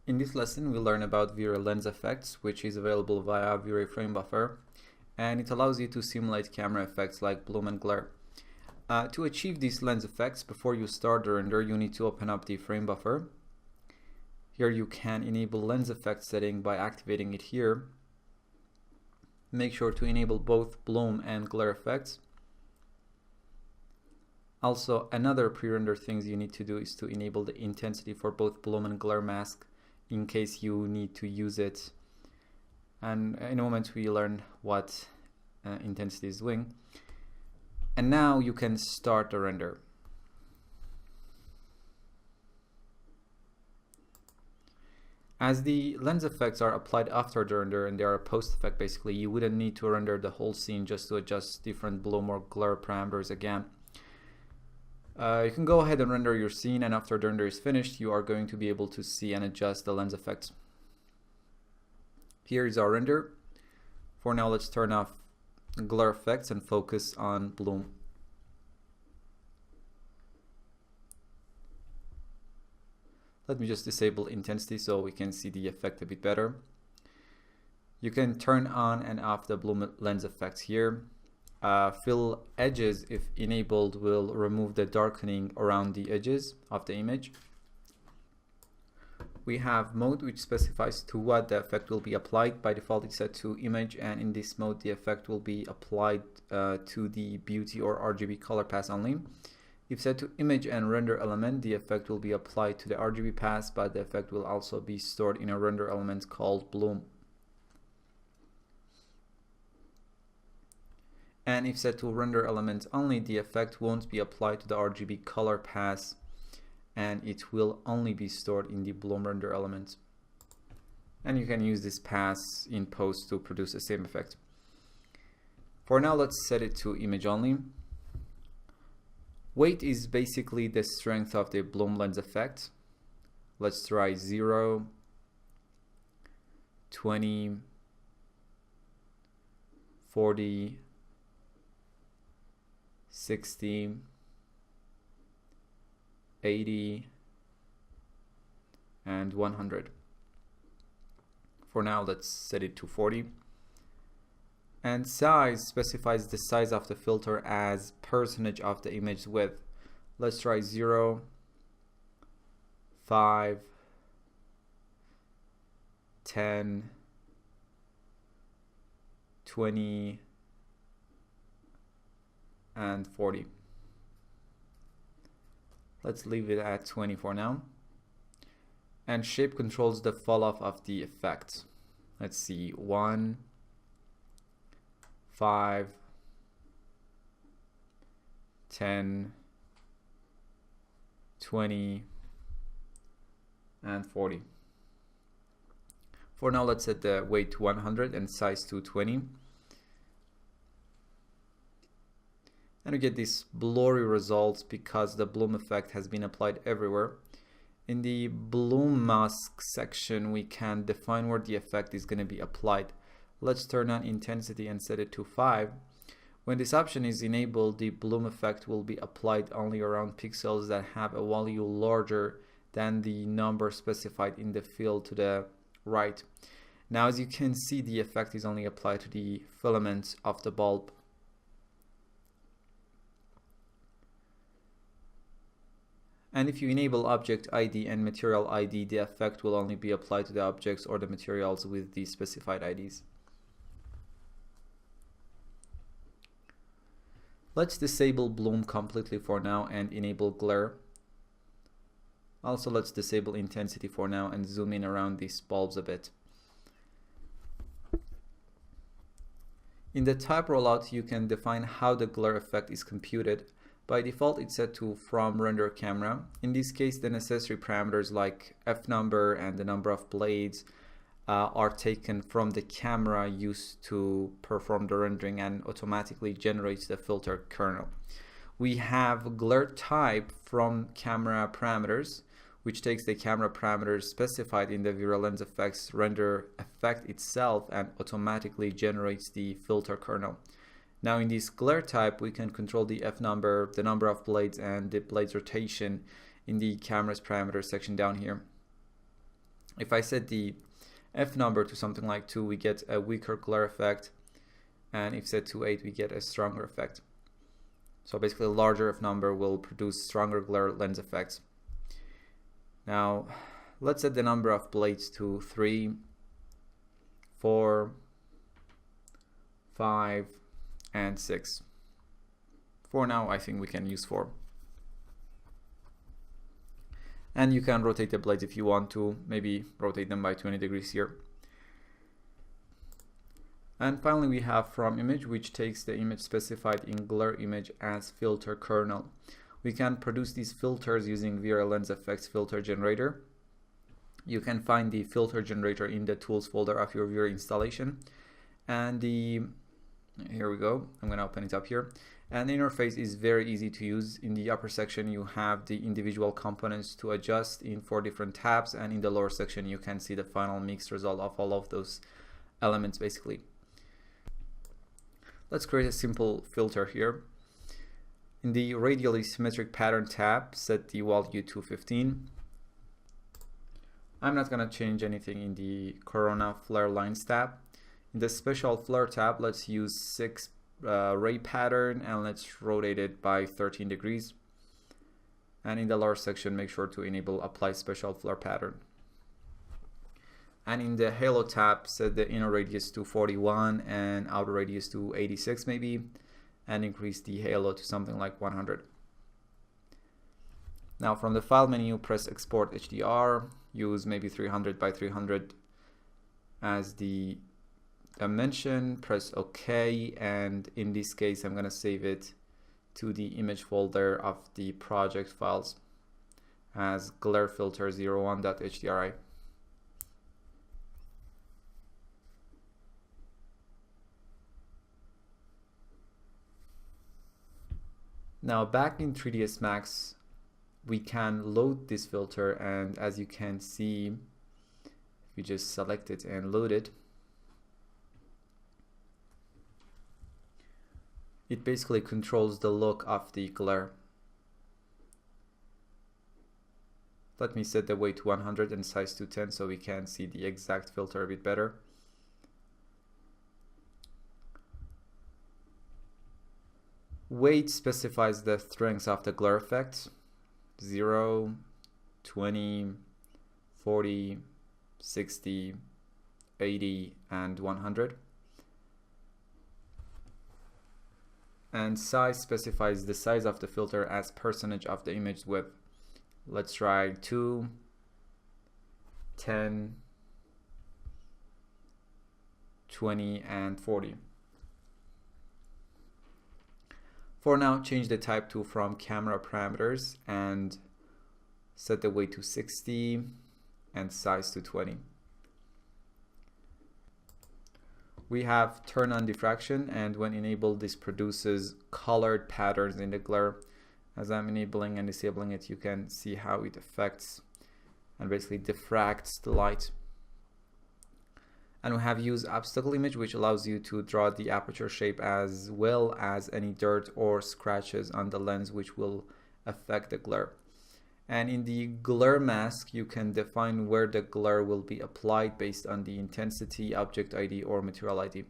In this lesson, we learn about Hieu lens effects, which is available via Hieu frame buffer, and it allows you to simulate camera effects like bloom and glare. To achieve these lens effects, before you start the render, you need to open up the frame buffer. Here you can enable lens effect setting by activating it here. Make sure to enable both bloom and glare effects. Also, another pre-render things you need to do is to enable the intensity for both bloom and glare mask in case you need to use it. And in a moment we learn what intensity is doing. And now you can start the render. As the lens effects are applied after the render and they are a post effect, basically you wouldn't need to render the whole scene just to adjust different bloom or glare parameters again. You can go ahead and render your scene, and after the render is finished you are going to be able to see and adjust the lens effects. Here is our render. For now, let's turn off glare effects and focus on bloom. Let me just disable intensity so we can see the effect a bit better. You can turn on and off the bloom lens effects here. Fill edges, if enabled, will remove the darkening around the edges of the image. We have mode, which specifies to what the effect will be applied. By default it's set to image, and in this mode the effect will be applied to the beauty or RGB color pass only. If set to image and render element, the effect will be applied to the RGB pass, but the effect will also be stored in a render element called bloom. And if set to render element only, the effect won't be applied to the RGB color pass, and it will only be stored in the bloom render element. And you can use this pass in post to produce the same effect. For now, let's set it to image only. Weight is basically the strength of the bloom lens effect. Let's try 0, 20, 40, 60, 80, and 100. For now, let's set it to 40. And size specifies the size of the filter as percentage of the image width. Let's try 0, 5, 10, 20, and 40. Let's leave it at 20 for now. And shape controls the fall off of the effect. Let's see, 1, 5, 10, 20, and 40. For now, let's set the weight to 100 and size to 20. And we get these blurry results because the bloom effect has been applied everywhere. In the bloom mask section, we can define where the effect is going to be applied. Let's turn on intensity and set it to 5. When this option is enabled, the bloom effect will be applied only around pixels that have a value larger than the number specified in the field to the right. Now, as you can see, the effect is only applied to the filaments of the bulb. And if you enable object ID and material ID, the effect will only be applied to the objects or the materials with the specified IDs. Let's disable bloom completely for now and enable glare. Also, let's disable intensity for now and zoom in around these bulbs a bit. In the type rollout, you can define how the glare effect is computed. By default, it's set to from render camera. In this case, the necessary parameters like f number and the number of blades are taken from the camera used to perform the rendering and automatically generates the filter kernel. We have glare type from camera parameters, which takes the camera parameters specified in the Hieu lens effects render effect itself and automatically generates the filter kernel. Now in this glare type, we can control the f number, the number of blades, and the blades rotation in the camera's parameters section down here. If I set the f number to something like 2, we get a weaker glare effect, and if set to 8, we get a stronger effect. So basically a larger f number will produce stronger glare lens effects. Now let's set the number of blades to 3, 4, 5, and 6. For now, I think we can use 4. And you can rotate the blades if you want to, maybe rotate them by 20 degrees here. And finally we have from image, which takes the image specified in glare image as filter kernel. We can produce these filters using VRL Lens Effects filter generator. You can find the filter generator in the tools folder of your VR installation. And here we go, I'm gonna open it up here. And the interface is very easy to use. In the upper section you have the individual components to adjust in 4 different tabs, and in the lower section you can see the final mixed result of all of those elements basically. Let's create a simple filter here. In the radially symmetric pattern tab, set the value to 15. I'm not gonna change anything in the Corona Flare Lines tab. In the Special Flare tab, let's use 6 ray pattern, and let's rotate it by 13 degrees. And in the lower section, make sure to enable Apply Special Flare Pattern. And in the Halo tab, set the inner radius to 41 and outer radius to 86 maybe, and increase the halo to something like 100. Now from the file menu, press Export HDR, use maybe 300 by 300 as the dimension, press OK, and in this case I'm gonna save it to the image folder of the project files as glarefilter01.hdri. Now back in 3ds Max, we can load this filter, and as you can see, if you just select it and load it, it basically controls the look of the glare. Let me set the weight to 100 and size to 10 so we can see the exact filter a bit better. Weight specifies the strength of the glare effect: 0, 20, 40, 60, 80, and 100. And size specifies the size of the filter as percentage of the image width. Let's try 2, 10, 20, and 40. For now, change the type to from camera parameters and set the weight to 60 and size to 20. We have turn on diffraction, and when enabled, this produces colored patterns in the glare. As I'm enabling and disabling it, you can see how it affects and basically diffracts the light. And we have use obstacle image, which allows you to draw the aperture shape as well as any dirt or scratches on the lens which will affect the glare. And in the glare mask, you can define where the glare will be applied based on the intensity, object ID, or material ID.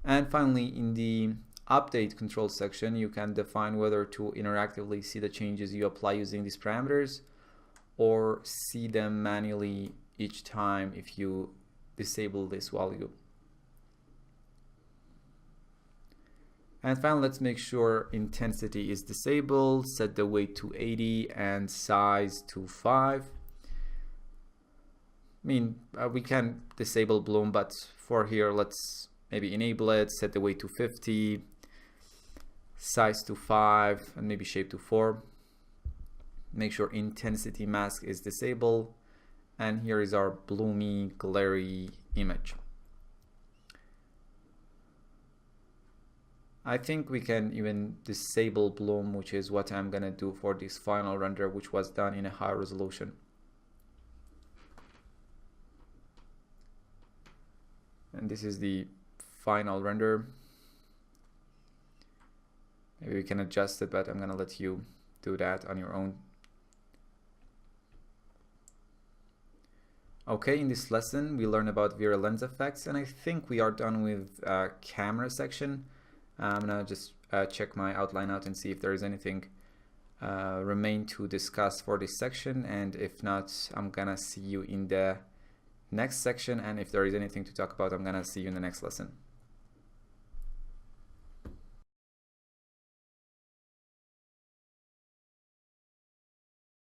And finally, in the update control section, you can define whether to interactively see the changes you apply using these parameters or see them manually each time if you disable this value. And finally, let's make sure intensity is disabled, set the weight to 80 and size to 5. We can disable bloom, but for here, let's maybe enable it, set the weight to 50, size to 5, and maybe shape to 4. Make sure intensity mask is disabled. And here is our bloomy, glary image. I think we can even disable bloom, which is what I'm gonna do for this final render, which was done in a high resolution. And this is the final render. Maybe we can adjust it, but I'm gonna let you do that on your own. Okay, in this lesson we learned about mirror lens effects, and I think we are done with camera section. I'm gonna just check my outline out and see if there is anything remain to discuss for this section, and if not, I'm gonna see you in the next section, and if there is anything to talk about, I'm gonna see you in the next lesson.